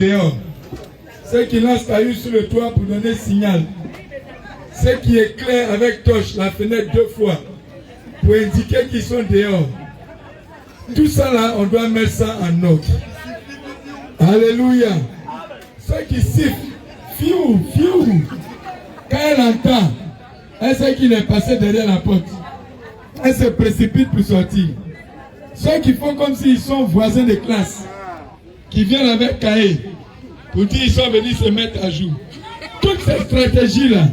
dehors. Ceux qui lancent cailloux sur le toit pour donner signal. Ceux qui éclairent avec torche la fenêtre 2 fois pour indiquer qu'ils sont dehors. Tout ça là, on doit mettre ça en ordre. Alléluia. Ceux qui sifflent, fiou, fiou. Quand elle entend, elle sait qu'il est passé derrière la porte. Elle se précipite pour sortir. Ceux qui font comme s'ils sont voisins de classe, qui viennent avec cahier, pour dire qu'ils sont venus se mettre à jour. Toutes ces stratégies-là,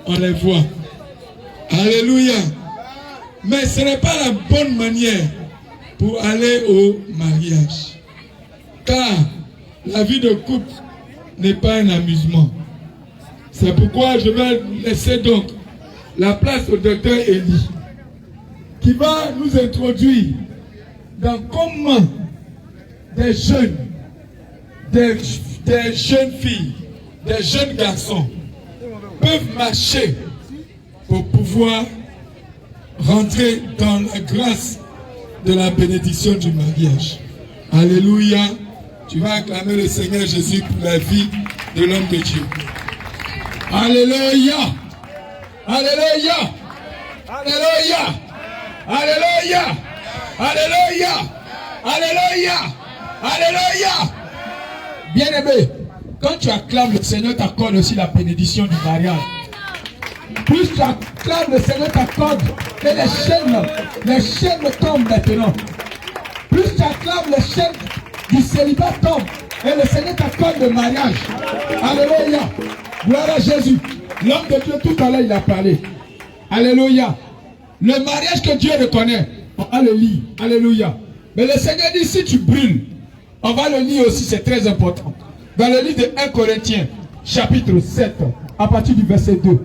on les voit. Alléluia. Mais ce n'est pas la bonne manière pour aller au mariage. Car la vie de couple n'est pas un amusement. C'est pourquoi je vais laisser donc la place au docteur Eli, qui va nous introduire dans comment des jeunes, des jeunes filles, des jeunes garçons peuvent marcher pour pouvoir rentrer dans la grâce de la bénédiction du mariage. Alléluia. Tu vas acclamer le Seigneur Jésus pour la vie de l'homme de Dieu. Alléluia. Alléluia. Alléluia. Alléluia. Alléluia. Alléluia. Alléluia. Bien-aimé, quand tu acclames le Seigneur, t'accorde aussi la bénédiction du mariage. Plus tu acclames le Seigneur, t'accorde que les chaînes tombent maintenant. Plus tu acclames les chaînes du célibat tombent et le Seigneur t'accorde le mariage. Alléluia. Gloire à Jésus. L'homme de Dieu tout à l'heure il a parlé. Alléluia. Le mariage que Dieu reconnaît, on va le lire. Alléluia. Mais le Seigneur dit si tu brûles, on va le lire aussi, c'est très important. Dans le livre de 1 Corinthiens, chapitre 7, à partir du verset 2.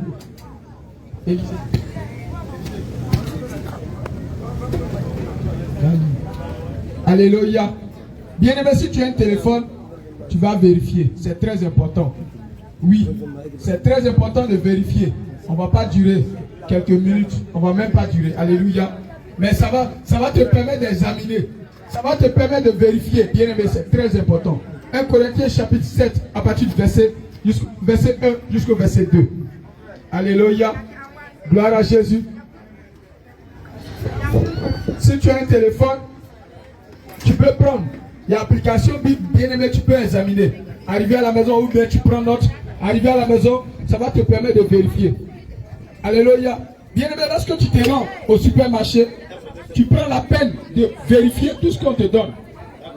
Alléluia. Bien-aimé, si tu as un téléphone, tu vas vérifier. C'est très important. Oui, c'est très important de vérifier. On ne va pas durer quelques minutes. On ne va même pas durer. Alléluia. Mais ça va te permettre d'examiner. Ça va te permettre de vérifier. Bien-aimé, c'est très important. 1 Corinthiens chapitre 7, à partir du verset 1 jusqu'au verset 2. Alléluia. Gloire à Jésus. Si tu as un téléphone, tu peux prendre l'application Bible, bien-aimé, tu peux examiner. Arriver à la maison ou bien tu prends note. Arriver à la maison, ça va te permettre de vérifier. Alléluia. Bien-aimé, lorsque tu te rends au supermarché, tu prends la peine de vérifier tout ce qu'on te donne.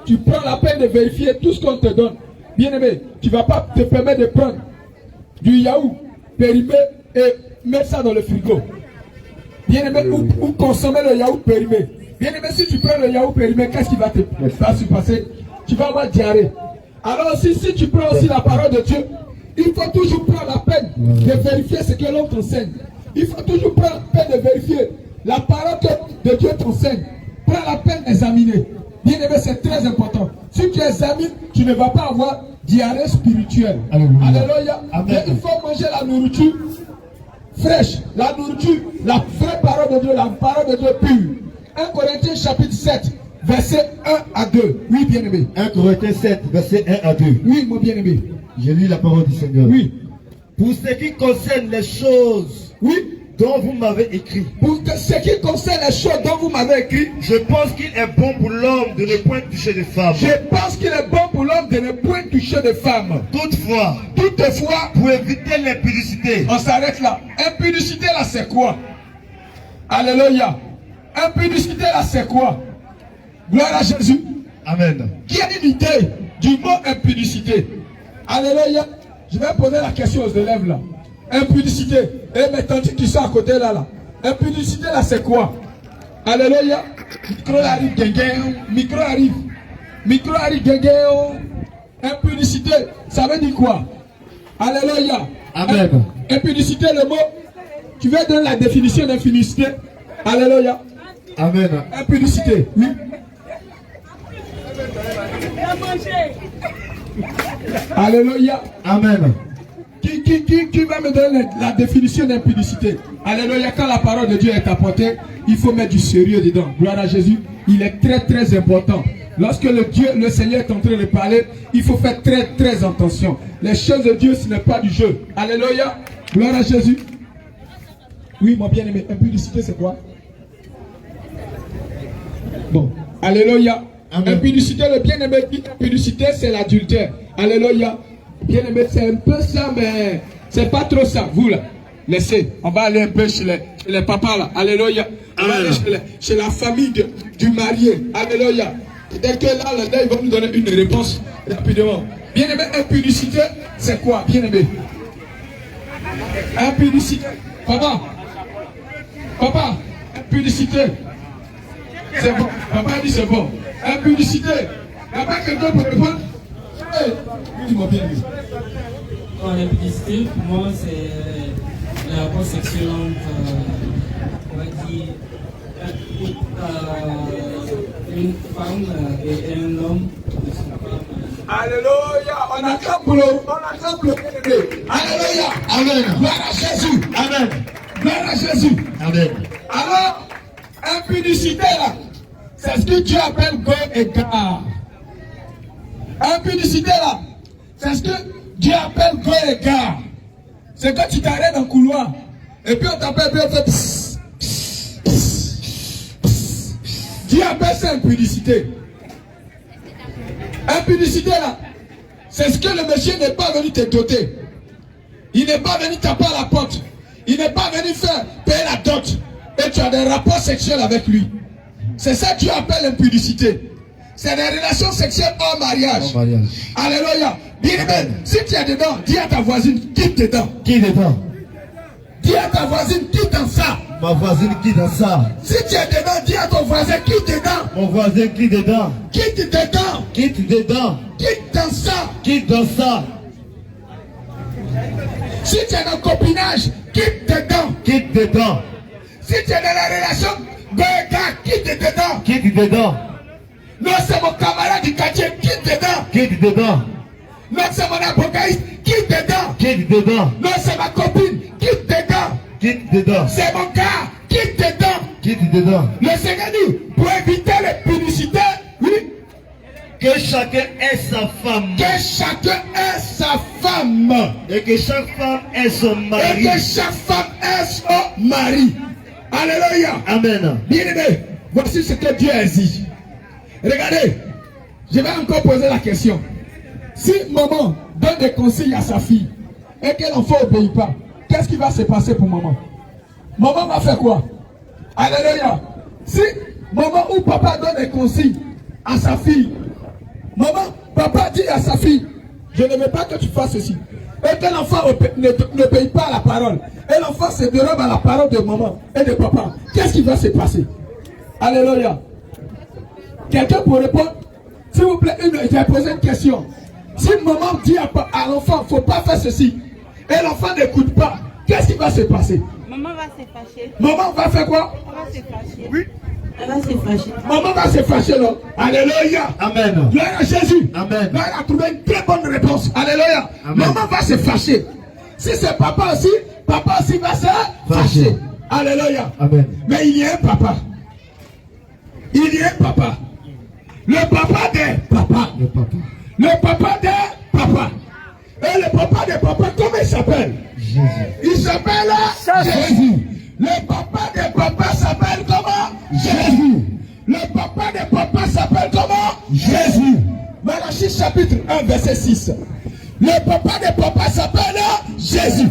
Tu prends la peine de vérifier tout ce qu'on te donne. Bien-aimé, tu ne vas pas te permettre de prendre du yaourt périmé et mettre ça dans le frigo. Bien-aimé, ou consommer le yaourt périmé. Bien-aimé, si tu prends le yaourt périmé, qu'est-ce qui va se passer? Tu vas avoir diarrhée. Alors aussi, si tu prends aussi la parole de Dieu, il faut toujours prendre la peine de vérifier ce que l'autre t'enseigne. Il faut toujours prendre la peine de vérifier la parole de Dieu t'enseigne. Prends la peine d'examiner. Bien-aimé, c'est très important. Si tu examines, tu ne vas pas avoir diarrhée spirituelle. Alléluia. Mais il faut manger la nourriture fraîche, la nourriture, la vraie parole de Dieu, la parole de Dieu pure. 1 Corinthiens chapitre 7, verset 1 à 2. Oui, bien-aimé. 1 Corinthiens 7, verset 1 à 2. Oui, mon bien-aimé. Je lis la parole du Seigneur. Oui. Pour ce qui concerne les choses, oui, dont vous m'avez écrit. Pour ce qui concerne les choses dont vous m'avez écrit, je pense qu'il est bon pour l'homme de ne point toucher de femmes. Je pense qu'il est bon pour l'homme de ne point toucher de femmes. Toutefois, pour éviter l'impudicité. On s'arrête là. Impudicité là, c'est quoi? Alléluia. Impudicité là, c'est quoi? Gloire à Jésus. Amen. Qui a une idée du mot impudicité? Alléluia. Je vais poser la question aux élèves là. Impudicité. Et maintenant tu sont à côté là. Impudicité là c'est quoi? Alléluia. Micro arrive, micro arrive. Micro arrive, impudicité, ça veut dire quoi? Alléluia. Amen. Impudicité, le mot. Tu veux donner la définition d'impudicité? Alléluia. Amen. Impudicité, oui. Alléluia. Amen. Qui va me donner la définition d'impudicité? Alléluia. Quand la parole de Dieu est apportée, il faut mettre du sérieux dedans. Gloire à Jésus. Il est très très important. Lorsque le Seigneur est en train de parler, il faut faire très attention. Les choses de Dieu, ce n'est pas du jeu. Alléluia. Gloire à Jésus. Oui, mon bien-aimé, impudicité, c'est quoi? Bon, alléluia. Impudicité, le bien-aimé dit impudicité, c'est l'adultère. Alléluia. Bien-aimé, c'est un peu ça, mais c'est pas trop ça. Vous là, laissez. On va aller un peu chez les papas là. Alléluia. On va aller chez la famille du marié. Alléluia. Dès que là, ils vont nous donner une réponse rapidement. Bien-aimé, impudicité, c'est quoi? Bien-aimé. Impudicité. Papa, impudicité. C'est bon. Papa dit c'est bon. Impudicité. Il n'y a pas quelqu'un pour répondre? Hey, dis-moi bien. L'impudicité, pour moi, c'est la rapport sexuelle entre, on va dire, une femme et un homme. Alléluia. On acclame le bien-aimé. Alléluia. Amen. Gloire à Jésus. Amen. Gloire à Jésus. Amen. Alors, impudicité là, c'est ce que Dieu appelle go égard. Impudicité là, c'est ce que Dieu appelle go égard. C'est quand tu t'arrêtes dans le couloir et puis on t'appelle, puis on fait psst, psst, psst, psst. Dieu appelle ça impudicité. Impudicité là, c'est ce que le monsieur n'est pas venu te doter. Il n'est pas venu taper à la porte. Il n'est pas venu faire payer la dot. Et tu as des rapports sexuels avec lui. C'est ça que Dieu appelle l'impudicité. C'est des relations sexuelles hors mariage. Alléluia. Bien-aimé, si tu es dedans, dis à ta voisine, quitte dedans. Qui dedans? Dis à ta voisine, quitte dans ça. Ma voisine qui dans ça? Si tu es dedans, dis à ton voisin, quitte dedans. Mon voisin qui dedans? Quitte dedans. Quitte dedans. Quitte dans ça. Quitte dans ça. Si tu es dans le copinage, quitte dedans. Quitte dedans. Si tu es dans la relation, quitte dedans. Quitte dedans. Non, c'est mon camarade du quartier, quitte dedans. Quitte dedans. Non, c'est mon avocaïste, quitte dedans. Quitte dedans. Non, c'est ma copine, quitte dedans. Quitte dedans. C'est mon gars, quitte dedans. Quitte dedans. Le Seigneur dit, pour éviter les publicités, oui, Que chacun ait sa femme. que chacun ait sa femme. Et que chaque femme ait son Et mari. que chaque femme ait son mari. Alléluia. Amen. Bien-aimé, voici ce que Dieu exige. Regardez, je vais encore poser la question. Si maman donne des conseils à sa fille et que l'enfant n'obéit pas, qu'est-ce qui va se passer pour maman? Maman va faire quoi? Alléluia. Si maman ou papa donne des conseils à sa fille, papa dit à sa fille, je ne veux pas que tu fasses ceci. Et que l'enfant n'obéit pas à la parole. Et l'enfant se dérobe à la parole de maman et de papa. Qu'est-ce qui va se passer? Alléluia. Quelqu'un pour répondre? S'il vous plaît, je vais poser une question. Si maman dit à l'enfant, il ne faut pas faire ceci, et l'enfant n'écoute pas, qu'est-ce qui va se passer? Maman va se fâcher. Maman va faire quoi? Elle va se fâcher. Oui. Elle va se fâcher. Maman va se fâcher là. Alléluia. Amen. Gloire à Jésus. Amen. Là, elle a trouvé une très bonne réponse. Alléluia. Amen. Maman va se fâcher. Si c'est papa aussi va se fâcher. Alléluia. Amen. Mais il y a un papa. Il y a un papa. Le papa des papas. Le papa. Le papa des papas. Et le papa des papas, comment il s'appelle? Jésus. Il s'appelle Jésus. Le papa des papas s'appelle comment? Jésus. Le papa des papas s'appelle comment? Jésus. Malachie chapitre 1 verset 6. Le papa des papas s'appelle Jésus.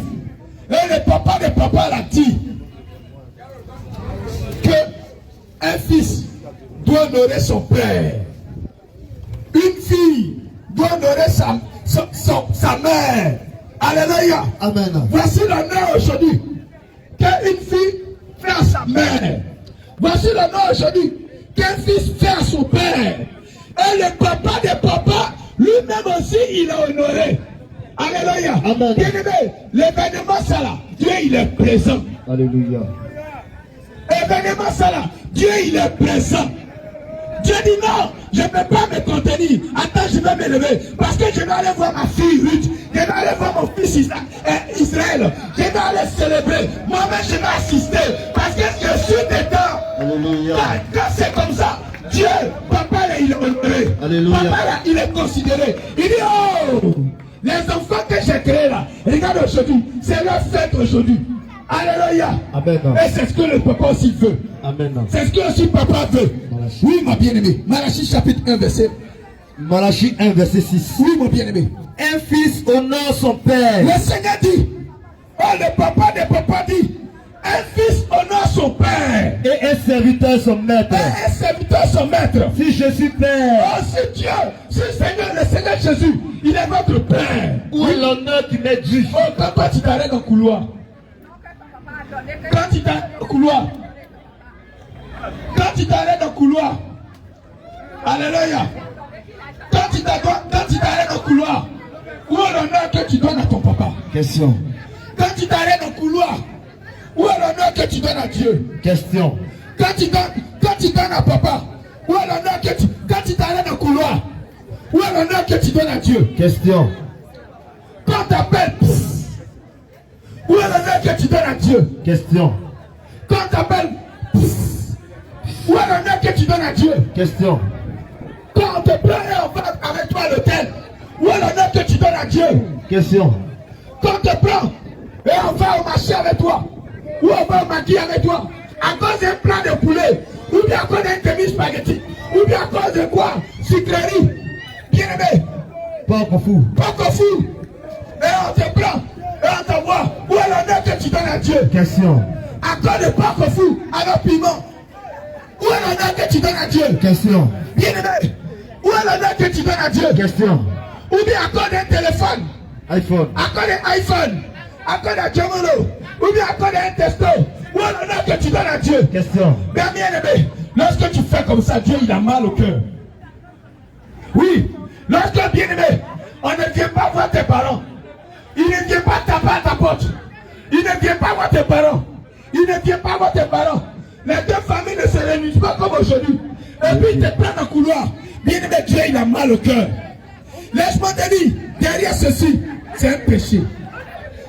Et le papa des papas l'a dit que un fils doit honorer son père. Une fille doit honorer sa mère. Alléluia. Amen. Voici l'honneur aujourd'hui qu'une fille fait à sa mère. Voici l'honneur aujourd'hui qu'un fils fait à son père. Et le papa des papas, lui-même aussi, il a honoré. Alléluia. Amen. Bien-aimé, l'événement ça là, Dieu il est présent. Alléluia. Événement ça là, Dieu il est présent. Dieu dit non, je ne peux pas me contenir. Attends, je vais me lever. Parce que je vais aller voir ma fille Ruth. Je vais aller voir mon fils Israël. Je vais aller célébrer. Moi-même, je vais assister. Parce que je suis dedans. Alléluia. Quand c'est comme ça, Dieu, papa il est honoré. Alléluia. Papa là, il est considéré. Il dit, oh, les enfants que j'ai créés là, regarde aujourd'hui, c'est leur fête aujourd'hui. Alléluia. Amen. Et c'est ce que le papa aussi veut. Amen. C'est ce que aussi papa veut. Malachie. Oui, ma bien-aimée. Malachie chapitre 1, verset. Malachie 1, verset 6. Oui, mon bien-aimé. Un fils honore son père. Le Seigneur dit, oh, le papa des papas dit, un fils honore son père. Et un serviteur son maître. Et un serviteur son maître. Si je suis père, Oh, c'est Dieu, c'est le Seigneur Jésus, il est notre père. où est l'honneur qui m'est dû? Oh, quand tu t'arrêtes dans le couloir, quand tu t'arrêtes dans le couloir, quand tu t'arrêtes dans le couloir, alléluia, quand tu t'arrêtes dans le couloir, où est l'honneur que tu donnes à ton papa? Question. Quand tu t'arrêtes dans le couloir, où est l'honneur que tu donnes à Dieu? Question. Quand tu donnes à papa, où est l'honneur que tu... Quand tu t'arrêtes dans le couloir, où est l'honneur que tu donnes à Dieu? Question. Quand tu appelles, où est l'honneur que tu donnes à Dieu? Question. Quand tu appelles, où est l'honneur que tu donnes à Dieu? Question. Quand on te prend et on va avec toi à l'hôtel, où est l'honneur que tu donnes à Dieu? Question. Quand on te prend et on va au marché avec toi, ou on va au maquis avec toi, à cause d'un plat de poulet, ou bien à cause d'un demi-spaghetti, ou bien à cause de quoi? Sucrerie. Bien aimé. Pas confus. Pas confus. Et on te prend et on t'envoie. Où est l'honneur que tu donnes à Dieu? Question. À cause de pas confus, alors piment. Où est l'honneur que tu donnes à Dieu? Question. Bien aimé. Où est l'honneur que tu donnes à Dieu? Question. Ou bien à cause d'un téléphone, iPhone. à cause d'un iPhone, à cause d'un Jomolo, ou bien à cause d'un testo. Où est l'honneur que tu donnes à Dieu? Question. Bien aimé, lorsque tu fais comme ça, Dieu il a mal au cœur. Oui, lorsque bien aimé, on ne vient pas voir tes parents. Il ne vient pas taper à ta porte. Il ne vient pas voir tes parents. Il ne vient pas voir tes parents. Les deux familles ne se réunissent pas comme aujourd'hui. Et puis ils te prennent dans le couloir. Bien aimé, Dieu il a mal au cœur. Laisse-moi te dire, derrière ceci, c'est un péché.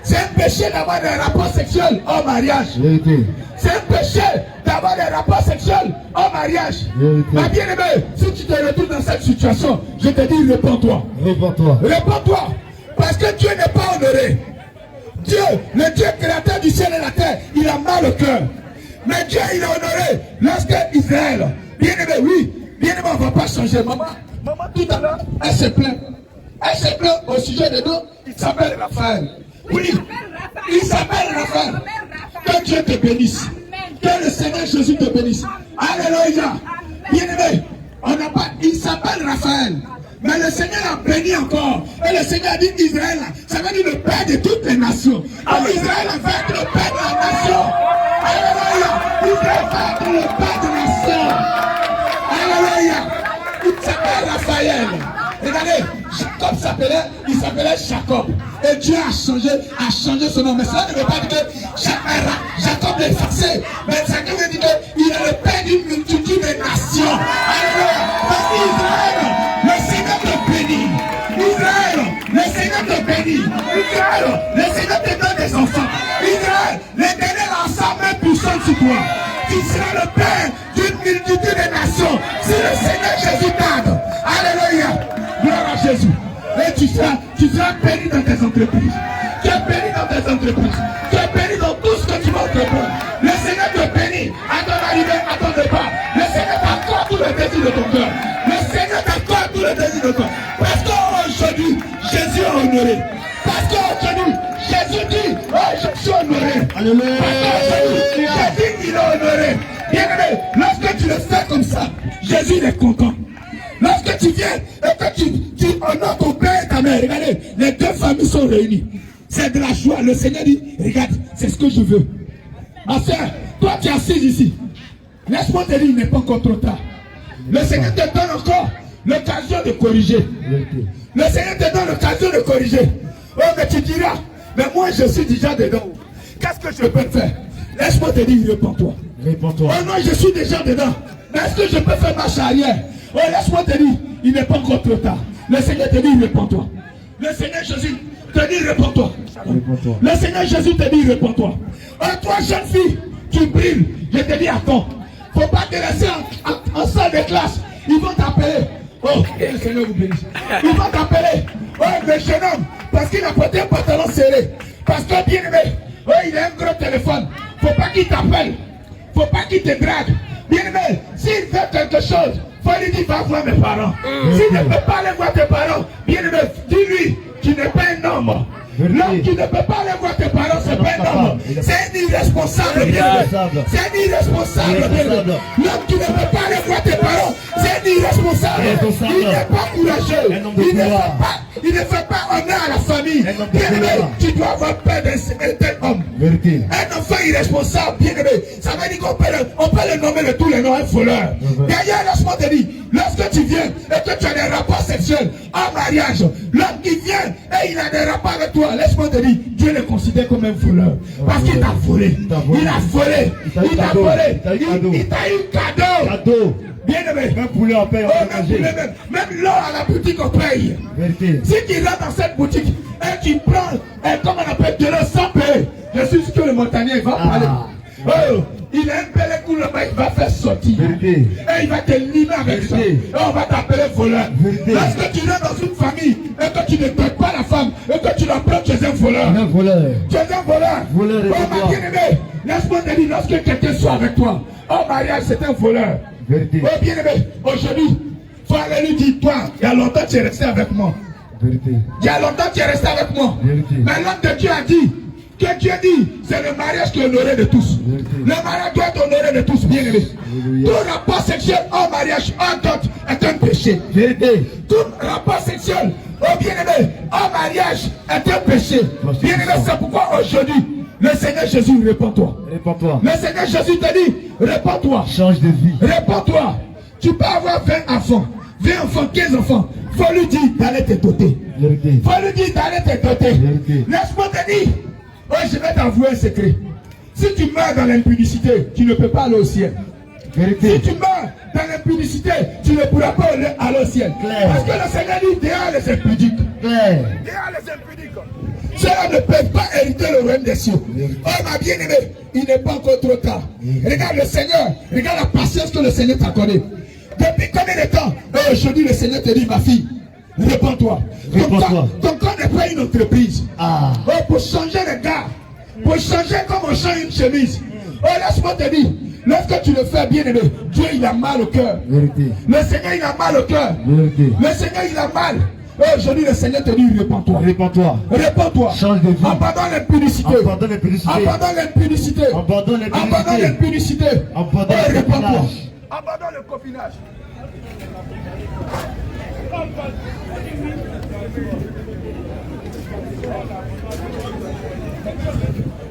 C'est un péché d'avoir des rapports sexuels au mariage. Vérité. C'est un péché d'avoir des rapports sexuels au mariage. Vérité. Ma bien-aimée, si tu te retrouves dans cette situation, je te dis, réponds-toi. Réponds-toi. Réponds-toi. Parce que Dieu n'est pas honoré. Dieu, le Dieu créateur du ciel et la terre, il a mal au cœur. Mais Dieu, il est honoré lorsque Israël, bien-aimé, oui, bien-aimé, on ne va pas changer. Maman, tout à l'heure, elle se plaint. Elle se plaint au sujet de nous. Il s'appelle Raphaël. Oui, il s'appelle Raphaël. Que Dieu te bénisse. Que le Seigneur Jésus te bénisse. Alléluia. Bien-aimé, on n'a pas. Il s'appelle Raphaël. Mais le Seigneur a béni encore. Et le Seigneur a dit Israël, ça veut dire le Père de toutes les nations. Alors Israël va être le Père de la nation. Alléluia. Israël va être le Père de la nation. Alléluia. Il s'appelle Raphaël. Regardez, Jacob il s'appelait Jacob. Et Dieu a changé son nom. Mais cela ne veut pas dire que Jacob est effacé. Mais ça veut dire qu'il est le Père d'une multitude de nations. Alléluia. Parce qu'Israël, le Seigneur te bénit. Israël, le Seigneur te bénit. Israël, le Seigneur te donne des enfants. Israël, l'Éternel a sa main puissante sur toi. Tu seras le Père d'une multitude de nations. Si le Seigneur Jésus t'aide. Alléluia. Gloire à Jésus. Et tu seras béni dans tes entreprises. Tu es béni dans tes entreprises. Tu es béni dans tout ce que tu vas entreprendre. Le Seigneur te bénit à ton arrivée, à ton départ. Le Seigneur t'accorde tout le désir de ton cœur. Le Seigneur t'accorde tout le désir de ton cœur. Parce qu'aujourd'hui, Jésus est honoré. Parce qu'aujourd'hui, Jésus dit, oh, je suis honoré. Alléluia. Parce qu'aujourd'hui, Jésus, il est honoré. Bien aimé, lorsque tu le fais comme ça, Jésus il est content. Lorsque tu viens et que tu honores ton père et ta mère, regardez, les deux familles sont réunies. C'est de la joie. Le Seigneur dit, regarde, c'est ce que je veux. Ma soeur, toi tu es assise ici. Laisse-moi te dire, il n'est pas encore trop tard. Le Seigneur te donne encore l'occasion de corriger. Le Seigneur te donne l'occasion de corriger. Oh, mais tu diras, mais moi je suis déjà dedans. Qu'est-ce que je peux faire? Laisse-moi te dire, réponds-toi. Réponds-toi. Oh non, je suis déjà dedans. Mais est-ce que je peux faire marche arrière? Oh, laisse-moi te dire, il n'est pas encore trop tard. Le Seigneur te dit, réponds-toi. Le Seigneur Jésus te dit, réponds-toi. Réponds-toi. Le Seigneur Jésus te dit, réponds-toi. Oh, toi, jeune fille, tu brilles. Je te dis, attends. Faut pas te laisser en salle de classe Ils vont t'appeler. Oh, que le Seigneur vous bénisse. Ils vont t'appeler. Oh, le jeune homme, parce qu'il a porté un pantalon serré. Parce que bien aimé, oh, il a un gros téléphone. Faut pas qu'il t'appelle. Faut pas qu'il te drague. Bien aimé, s'il fait quelque chose, faut lui dire, va voir mes parents. S'il ne peut pas aller voir tes parents, bien aimé, dis-lui, tu n'es pas un homme. L'homme qui ne peut pas aller voir tes parents, c'est pas un homme. C'est un irresponsable, bien aimé. C'est un irresponsable, bien aimé. L'homme qui ne peut pas aller voir tes parents, c'est un irresponsable. Il n'est pas courageux. Il ne fait pas honneur à la famille. Bien aimé, tu dois avoir peur d'un tel homme. Un enfant irresponsable, bien aimé. Ça veut dire qu'on peut le nommer de tous les noms, un voleur. D'ailleurs, laisse-moi te dire, lorsque tu viens et que tu as des rapports sexuels en mariage, l'homme qui vient et il a des rapports avec toi, laisse-moi te dire, Dieu le considère comme un voleur. Parce qu'il t'a volé. Il a volé. Il t'a volé. Il t'a eu cadeau. Bien aimé. Même poulet on paye, on peut manger. Même l'or à la boutique on paye. Si tu rentres dans cette boutique et tu prends, comme on appelle de l'eau sans payer, je suis sûr que le montagnard va parler. Oh, il a un bel coup là-bas, il va faire sortir. Et il va te limer avec ça. Et on va t'appeler voleur. Lorsque tu rentres dans une famille et que tu ne traites pas la femme et que tu la prends, tu es un voleur. Tu es un voleur. Oh ma bien-aimé, laisse-moi te dire, lorsque quelqu'un soit avec toi, en mariage, c'est un voleur. Oh bien aimé, aujourd'hui, il faut aller lui dire, toi, il y a longtemps tu es resté avec moi. Il y a longtemps tu es resté avec moi. Mais l'homme de Dieu a dit, que Dieu dit, c'est le mariage qui est honoré de tous. Le mariage doit être honoré de tous, bien aimé. Tout rapport sexuel en mariage, en dot, est un péché. Tout rapport sexuel, oh bien aimé, en mariage, est un péché. Bien aimé, c'est pourquoi aujourd'hui, le Seigneur Jésus, réponds-toi. Le Seigneur Jésus te dit, réponds-toi. Change de vie. Réponds-toi. Tu peux avoir 20 enfants, 20 enfants, 15 enfants. Faut lui dire d'aller te doter. Faut lui dire d'aller te doter. Laisse-moi te dire, oh, je vais t'avouer un secret. Si tu meurs dans l'impudicité, tu ne peux pas aller au ciel. Si tu meurs dans l'impudicité, tu ne pourras pas aller au ciel. Parce que le Seigneur dit, dehors les impudiques. Dehors les impudiques. Cela ne peut pas hériter le royaume des cieux. Oh ma bien-aimée, il n'est pas encore trop tard. Regarde le Seigneur, regarde la patience que le Seigneur t'a accordée. Depuis combien de temps? Aujourd'hui le Seigneur te dit, ma fille, réponds-toi. Ton corps n'est pas une entreprise. Oh, pour changer le gars, pour changer comme on change une chemise. Oh, laisse-moi te dire, lorsque tu le fais bien aimé, Dieu il a mal au cœur. Le Seigneur il a mal au cœur. Le Seigneur il a mal. Aujourd'hui le Seigneur te dit, réponds-toi. Réponds-toi. Change de vie. Abandonne l'impudicité. Abandonne l'impudicité. Abandonne l'impudicité. Abandonne l'impudicité. Abandonne le réponds-toi. Abandonne le copinage.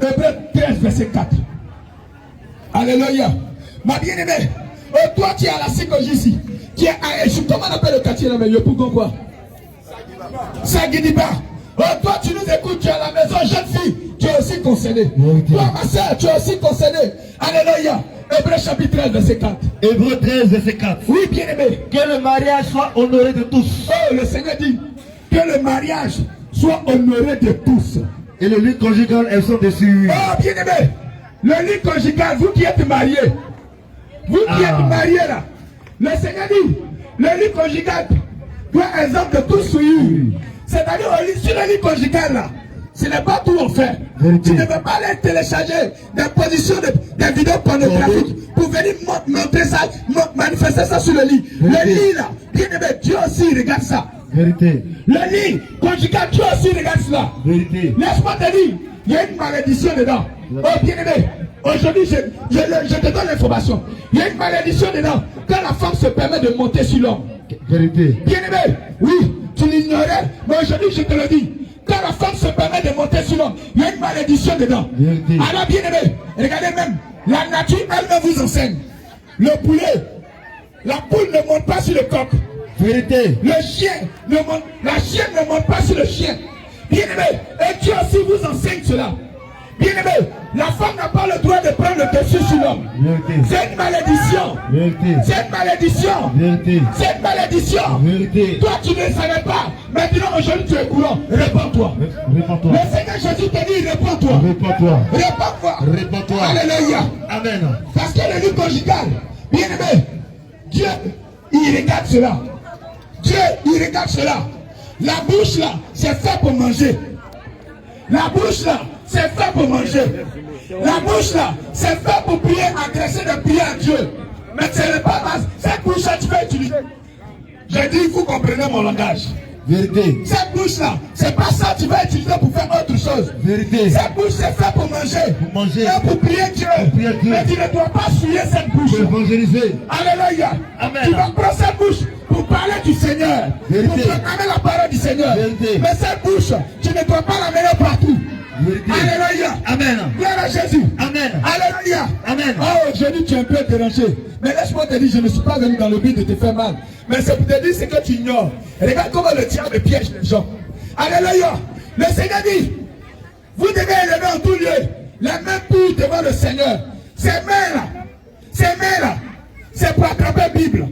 Hébreux 13, verset 4. Alléluia. Ma bien-aimée, toi tu es à la psychologie ici. Tu es à Échou. Comment on appelle le quartier là, mais pour quoi? Saguidiba. Oh, toi tu nous écoutes, tu es à la maison, jeune fille, tu es aussi concernée. Toi ma soeur, tu es aussi concernée. Alléluia. Hébreux chapitre 13, verset 4. Hébreux 13, verset 4. Oui, bien-aimé. Que le mariage soit honoré de tous. Oh, le Seigneur dit que le mariage soit honoré de tous. Et le lit conjugal, elles sont dessus. Oh, bien-aimé. Le lit conjugal, vous qui êtes mariés. Vous qui êtes mariés là. Le Seigneur dit, le lit conjugal doit exemple de tout souillure. C'est-à-dire, sur le lit conjugal là, ce n'est pas tout en fait. Tu ne peux pas aller télécharger des positions, des vidéos pornographiques pour venir montrer ça, manifester ça sur le lit. Le lit là, bien aimé, Dieu aussi regarde ça. Vérité. Le lit conjugal, Dieu aussi regarde cela. Vérité. Laisse-moi te dire, il y a une malédiction dedans. Oh bien aimé, aujourd'hui je te donne l'information. Il y a une malédiction dedans quand la femme se permet de monter sur l'homme. Vérité. Bien aimé, oui, tu l'ignorais, mais aujourd'hui je te le dis. Quand la femme se permet de monter sur l'homme, il y a une malédiction dedans. Vérité. Alors bien aimé, regardez même, la nature elle-même vous enseigne. Le poulet, la poule ne monte pas sur le coq. Vérité. Le chien ne monte, la chienne ne monte pas sur le chien. Bien aimé, et Dieu aussi vous enseigne cela. Bien aimé, la femme n'a pas le droit de prendre le dessus sur l'homme. C'est une malédiction. C'est une malédiction. C'est une malédiction. Toi tu ne savais pas. Maintenant aujourd'hui tu es courant. Réponds-toi. Le Seigneur Jésus te dit réponds-toi. Réponds-toi. Alléluia. Amen. Parce que le lit conjugal, bien aimé, Dieu, il regarde cela. Dieu, il regarde cela. La bouche là, c'est fait pour manger. La bouche là, c'est fait pour manger. La bouche là, c'est fait pour prier, adresser des prières à Dieu. Mais ce n'est pas cette bouche là, tu vas utiliser. J'ai dit, vous comprenez mon langage. Vérité. Cette bouche là, c'est pas ça que tu vas utiliser pour faire autre chose. Vérité. Cette bouche c'est fait pour manger. Pour manger. Et pour prier Dieu. Prier Dieu. Mais tu ne dois pas souiller cette bouche. Pour évangéliser. Alléluia. Amen. Tu vas prendre cette bouche pour parler du Seigneur. Vérité. Pour proclamer la parole du Seigneur. Vérité. Mais cette bouche, tu ne dois pas l'amener partout. Vérité. Alléluia. Amen. Gloire à Jésus. Amen. Alléluia. Amen. Oh, aujourd'hui tu es un peu dérangé. Mais laisse-moi te dire, je ne suis pas venu dans le but de te faire mal. Mais c'est pour te dire ce que tu ignores. Regarde comment le diable piège les gens. Alléluia. Le Seigneur dit, vous devez élever en tout lieu les mains pures devant le Seigneur. Ces mains-là, c'est pour attraper la Bible.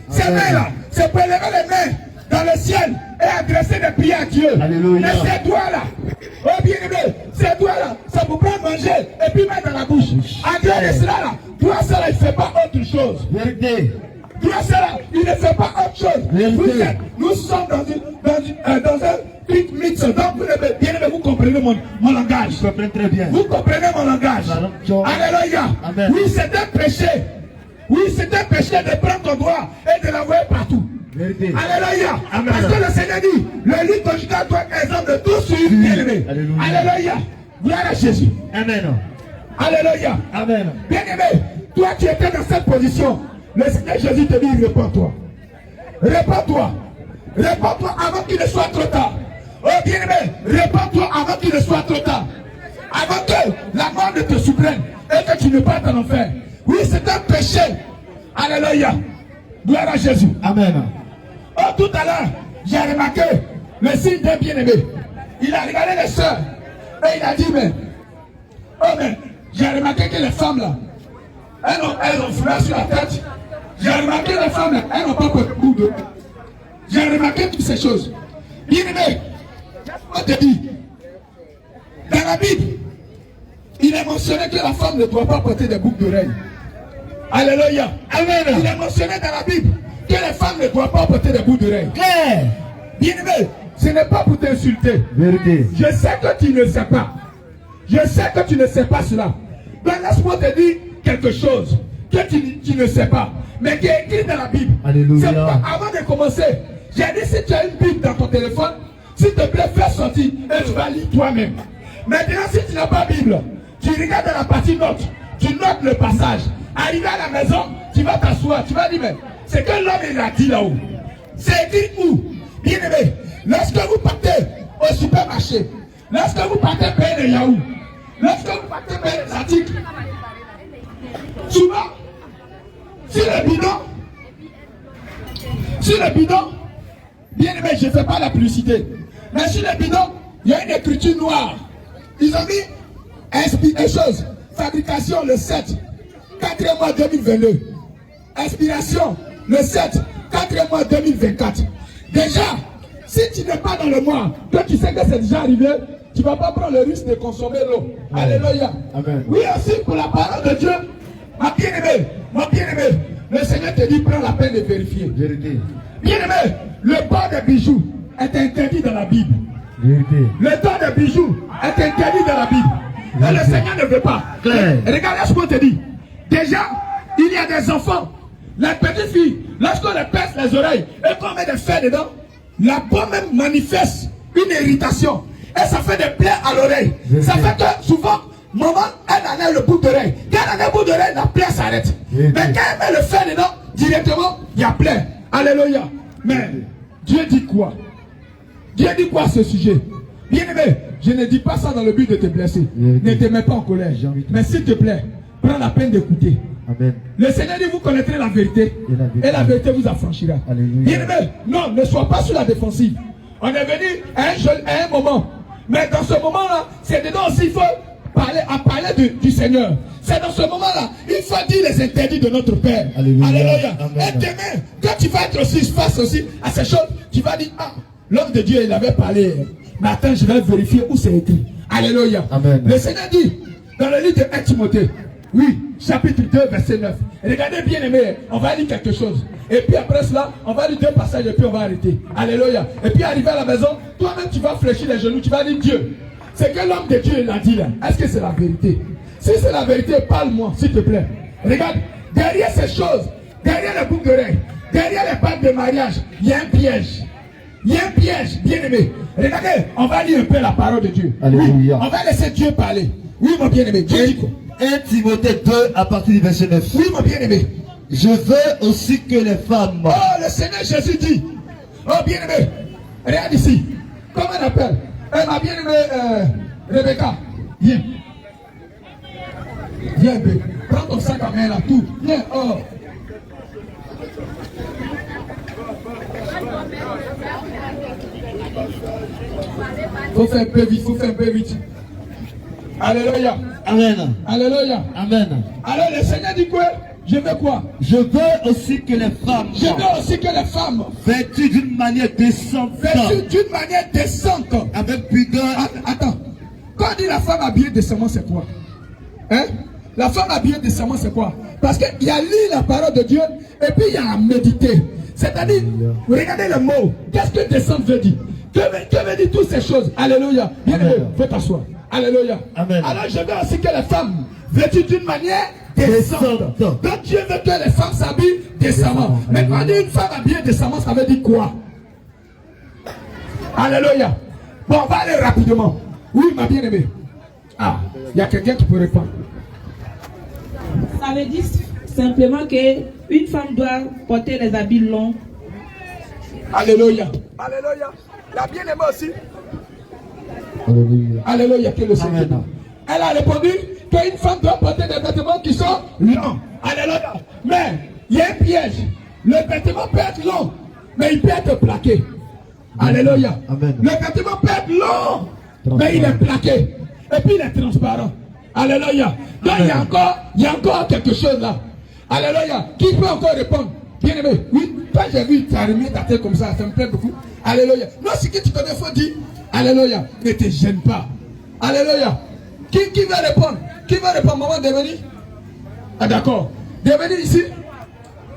Ces mains-là, c'est pour élever les mains dans le ciel et adresser des prières à Dieu. Alléluia. Mais ces doigts-là, oh bien aimé, ces doigts-là, c'est pour prendre manger et puis mettre dans la bouche. En dehors de cela, là, doigt cela, il ne fait pas autre chose. Vérité. Doigt cela, il ne fait pas autre chose. Vérité. Nous sommes dans un truc mix. Donc, bien aimé, vous comprenez mon langage. Je comprends très bien. Vous comprenez mon langage. Alléluia. Amen. Oui, c'est un péché. Oui, c'est un péché de prendre ton doigt et de l'envoyer partout. Vérité. Alléluia. Amen. Parce que le Seigneur dit, le lit conjugal doit être exemple de tout sur bien-aimé. Alléluia. Alléluia. Gloire à Jésus. Amen. Alléluia. Amen. Bien-aimé, toi qui étais dans cette position, le Seigneur Jésus te dit, réponds-toi. Réponds-toi. Réponds-toi avant qu'il ne soit trop tard. Oh bien-aimé, réponds-toi avant qu'il ne soit trop tard. Avant que la mort ne te surprenne et que tu ne partes en enfer. Oui, c'est un péché. Alléluia. Gloire à Jésus. Amen. Oh, tout à l'heure, j'ai remarqué le signe d'un bien-aimé. Il a regardé les sœurs et il a dit, mais, oh, mais, j'ai remarqué que les femmes là, elles ont foulé sur la tête. J'ai remarqué les femmes là, elles n'ont pas beaucoup de. J'ai remarqué toutes ces choses. Bien-aimé, on te dit, dans la Bible, il est mentionné que la femme ne doit pas porter des boucles d'oreilles. Alléluia. Amen. Il est mentionné dans la Bible que les femmes ne doivent pas porter des boucles d'oreilles. Bien-aimé, ce n'est pas pour t'insulter. Vérité. Je sais que tu ne sais pas. Je sais que tu ne sais pas cela. Donc laisse-moi te dire quelque chose que tu ne sais pas, mais qui est écrit dans la Bible. Alléluia. Avant de commencer, j'ai dit si tu as une Bible dans ton téléphone, s'il te plaît, fais sortir et tu vas lire toi-même. Maintenant, si tu n'as pas Bible, tu regardes dans la partie note, tu notes le passage. Arrivé à la maison, tu vas t'asseoir, tu vas dire, mais c'est que l'homme il a dit là-haut. C'est écrit où? Bien aimé, lorsque vous partez au supermarché, lorsque vous partez payer les yaourts, lorsque vous partez payer les articles, souvent, sur le bidon, bien aimé, je ne fais pas la publicité, mais sur le bidon, il y a une écriture noire. Ils ont mis fabrication le 7, 4e mois 2022. Inspiration le 7, 4e mois 2024. Déjà, si tu n'es pas dans le mois, toi tu sais que c'est déjà arrivé, tu ne vas pas prendre le risque de consommer l'eau. Alléluia. Amen. Oui, aussi pour la parole de Dieu, ma bien-aimée, le Seigneur te dit, prends la peine de vérifier. Vérité. Bien-aimé, le port des bijoux est interdit dans la Bible. Vérité. Le port des bijoux est interdit dans la Bible. Et le Seigneur ne veut pas. Claire. Regarde ce qu'on te dit. Déjà, il y a des enfants, les petites filles, lorsqu'on les perce les oreilles et qu'on met des fers dedans, la peau même manifeste une irritation. Et ça fait des plaies à l'oreille. Ça fait que souvent, maman, elle enlève le bout d'oreille. Quand elle enlève le bout d'oreille, la plaie s'arrête. Mais quand elle met le fer dedans, directement, il y a plaie. Alléluia. Mais Dieu dit quoi? Dieu dit quoi à ce sujet? Bien aimé, je ne dis pas ça dans le but de te blesser. Ne te mets pas en colère. Mais s'il te plaît, prends la peine d'écouter. Amen. Le Seigneur dit, vous connaîtrez la vérité. Et la vérité vous affranchira. Alléluia. Bien aimé, non, ne sois pas sur la défensive. On est venu à un moment. Mais dans ce moment-là, c'est dedans aussi, il faut parler du Seigneur. C'est dans ce moment-là, il faut dire les interdits de notre Père. Alléluia. Alléluia. Amen. Et demain, quand tu vas être aussi face aussi à ces choses, tu vas dire, ah, l'homme de Dieu, il avait parlé. Mais attends, je vais vérifier où c'est écrit. Alléluia. Amen. Le Seigneur dit, dans le livre de 1 Timothée, Oui, chapitre 2, verset 9. Regardez bien aimé, on va lire quelque chose. Et puis après cela, on va lire 2 passages et puis on va arrêter. Alléluia. Et puis arrivé à la maison, toi-même tu vas fléchir les genoux, tu vas dire Dieu. C'est que l'homme de Dieu l'a dit là. Est-ce que c'est la vérité? Si c'est la vérité, parle-moi, s'il te plaît. Regarde, derrière ces choses, derrière les boucles d'oreilles, derrière les pactes de mariage, il y a un piège. Il y a un piège, bien aimé. Regardez, on va lire un peu la parole de Dieu. Alléluia. Oui, on va laisser Dieu parler. Oui, mon bien-aimé. Dieu dit quoi? 1 Timothée 2 à partir du verset 9. Oui, mon bien-aimé. Je veux aussi que les femmes. Oh, le Seigneur Jésus dit. Oh, bien-aimé. Regarde ici. Comment on appelle? Ma bien-aimée Rebecca. Viens. Viens, bébé. Prends ton sac à main là, tout. Viens. Oh. Faut faire un peu vite, faut faire un peu vite. Alléluia. Amen. Alléluia. Amen. Alors le Seigneur dit quoi? Je veux quoi? Je veux aussi que les femmes. Je veux aussi que les femmes vêtues d'une manière décente. Vêtues d'une manière décente. Avec pudeur. Attends. Quand on dit la femme habillée décemment, c'est quoi? Hein? La femme habillée décemment, c'est quoi? Parce qu'il y a lu la parole de Dieu et puis il y a à méditer. C'est-à-dire, regardez le mot. Qu'est-ce que décente veut dire? Que veut dire toutes ces choses? Alléluia. Bien aimé, fais t'asseoir. Alléluia. Amen. Alors je veux aussi que les femmes vêtues d'une manière décente. Donc Dieu veut que les femmes s'habillent décemment. Mais quand on dit une femme habillée décemment, ça veut dire quoi? Alléluia. Bon, on va aller rapidement. Oui, ma bien-aimée. Ah, il y a quelqu'un qui peut répondre. Ça veut dire simplement qu'une femme doit porter les habits longs. Alléluia. Alléluia. La bien-aimée aussi. Alléluia. Alléluia. Que le Seigneur. Elle a répondu qu'une femme doit porter des vêtements qui sont longs. Alléluia. Mais il y a un piège. Le vêtement peut être long, mais il peut être plaqué. Alléluia. Amen. Le vêtement peut être long, mais il est plaqué. Et puis il est transparent. Alléluia. Donc il y a encore quelque chose là. Alléluia. Qui peut encore répondre? Bien aimé. Oui. Quand j'ai vu ta remise ta tête comme ça me plaît beaucoup. Alléluia. Non, ce que tu connais, il faut dire. Alléluia. Ne te gêne pas. Alléluia. Qui va répondre? Qui va répondre? Maman, devenir? Ah, d'accord. Devenir ici?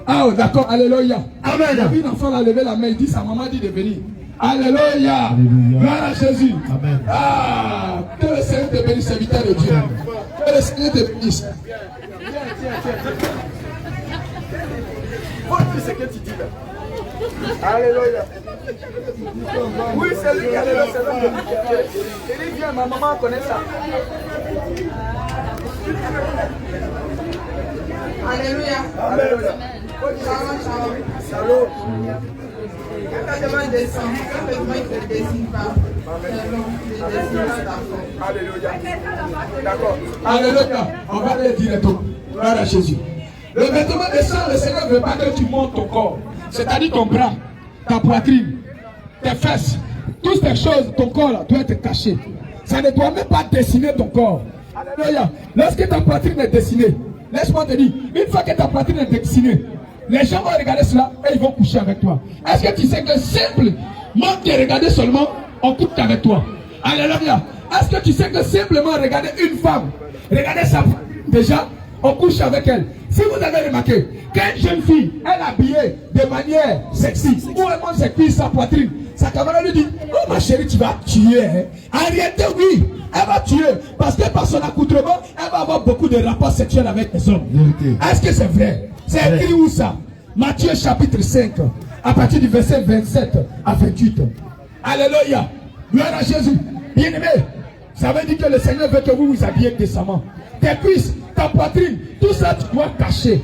Ah, oh, d'accord. Alléluia. Amen. Il y a vu un enfant a levé la main. Il dit sa maman dit de venir. Alléluia. Gloire à Jésus. Amen. Ah, que le Seigneur te bénisse, serviteur de Dieu. Que le Seigneur te bénisse. Faut dire ce que tu dis là. Alléluia. Oui, c'est lui qui a levé sa main. Il dit, viens, ma maman connaît ça. Alléluia. Alléluia. Shalom. Salut. Quand ta demande descend, quand le vêtement ne te dessine pas, c'est long, ne dessine pas ta forme. Alléluia. D'accord. Alléluia. On va aller directement. Gloire à Jésus. Le vêtement descend, le Seigneur ne veut pas que tu montes ton corps. C'est-à-dire ton bras, ta poitrine, tes fesses. Toutes ces choses, ton corps là, doit être caché. Ça ne doit même pas dessiner ton corps. Alléluia. Lorsque ta poitrine est dessinée, laisse-moi te dire, une fois que ta poitrine est dessinée, les gens vont regarder cela et ils vont coucher avec toi. Est-ce que tu sais que simplement de regarder seulement, on couche avec toi? Alléluia. Est-ce que tu sais que simplement regarder une femme, regarder sa femme, déjà, on couche avec elle? Si vous avez remarqué qu'une jeune fille, elle est habillée de manière sexy, ou elle montre ses cuisses, sa poitrine, sa camarade lui dit, oh ma chérie, tu vas tuer. Hein? En réalité, oui, elle va tuer. Parce que par son accoutrement, elle va avoir beaucoup de rapports sexuels avec les hommes. Est-ce que c'est vrai? C'est écrit où ça? Matthieu chapitre 5, à partir du verset 27 à 28. Alléluia. Gloire à Jésus. Bien-aimé, ça veut dire que le Seigneur veut que vous vous habillez décemment. Tes cuisses, ta poitrine, tout ça tu dois cacher.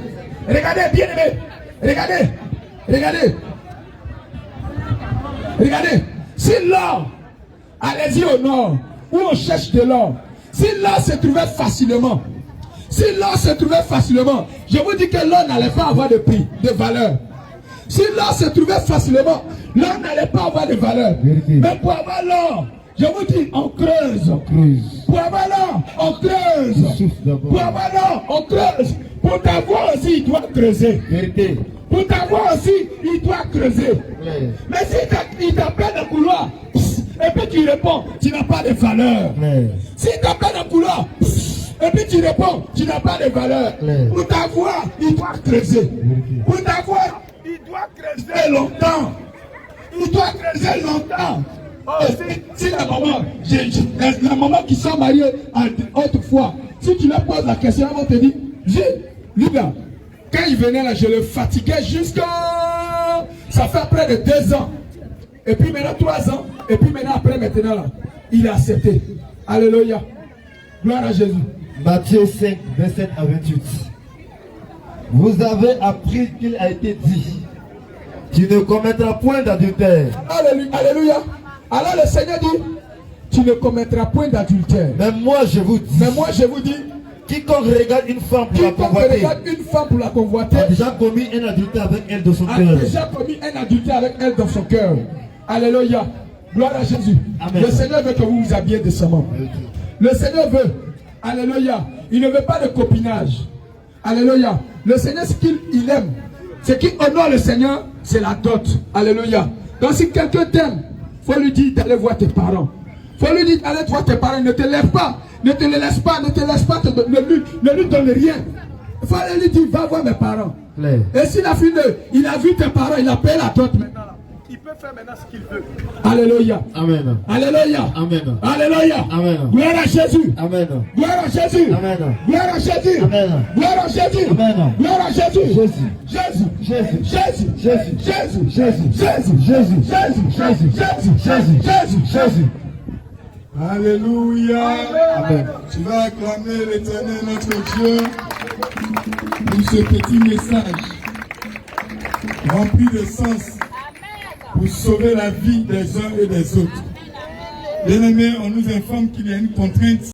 Regardez, bien-aimé. Regardez. Regardez. Regardez. Si l'or, allez-y au nord, où on cherche de l'or. Si l'or se trouvait facilement, je vous dis que l'or n'allait pas avoir de prix, de valeur. Si l'or se trouvait facilement, l'or n'allait pas avoir de valeur. Mais pour avoir l'or, je vous dis, on creuse. Pour avoir l'or, on creuse. Pour avoir l'or, on creuse. Pour t'avoir aussi, il doit creuser. Pour t'avoir aussi, il doit creuser. Mais si il t'appelle un couloir, et puis tu réponds, tu n'as pas de valeur. Si il t'appelle un couloir, Et puis tu réponds, tu n'as pas de valeur. Claire. Pour t'avoir, il doit creuser. Pour t'avoir, il doit creuser longtemps. Il doit creuser longtemps. Oh, si la maman qui sont mariées autrefois, si tu leur poses la question, elle va te dire, lui là, quand il venait là, je le fatiguais jusqu'à... Ça fait près de 2 ans. Et puis maintenant 3 ans. Et puis maintenant maintenant là, il a accepté. Alléluia. Gloire à Jésus. Matthieu 5, 27 à 28. Vous avez appris qu'il a été dit, tu ne commettras point d'adultère. Alléluia. Alléluia. Alors le Seigneur dit, tu ne commettras point d'adultère. Mais moi je vous dis, quiconque regarde une femme pour la convoiter, a déjà commis un adultère avec elle dans son cœur. Dans son cœur. Alléluia. Gloire à Jésus. Amen. Le Seigneur veut que vous vous habillez décemment. Le Seigneur veut. Alléluia. Il ne veut pas de copinage. Alléluia. Le Seigneur, ce qu'il aime, ce qui honore le Seigneur, c'est la dot. Alléluia. Donc si quelqu'un t'aime, il faut lui dire d'aller voir tes parents. Il faut lui dire d'aller voir tes parents. Ne te lève pas. Ne te les laisse pas. Ne lui donne rien. Il faut lui dire, va voir mes parents. Claire. Et si la fille, il a vu tes parents, il a payé la dot maintenant. Il peut faire maintenant ce qu'il veut. Alléluia. Amen. Alléluia. Amen. Alléluia. Amen. Gloire à Jésus. Amen. Gloire à Jésus. Amen. Gloire à Jésus. Amen. Gloire à Jésus. Amen. Gloire à Jésus. Jésus. Jésus. Jésus. Jésus. Jésus. Jésus. Jésus. Jésus. Jésus. Jésus. Jésus. Jésus. Jésus. Jésus. Alléluia. Amen. Tu vas acclamer l'Éternel notre Dieu pour ce petit message rempli de sens pour sauver la vie des uns et des autres. Bien-aimés, on nous informe qu'il y a une contrainte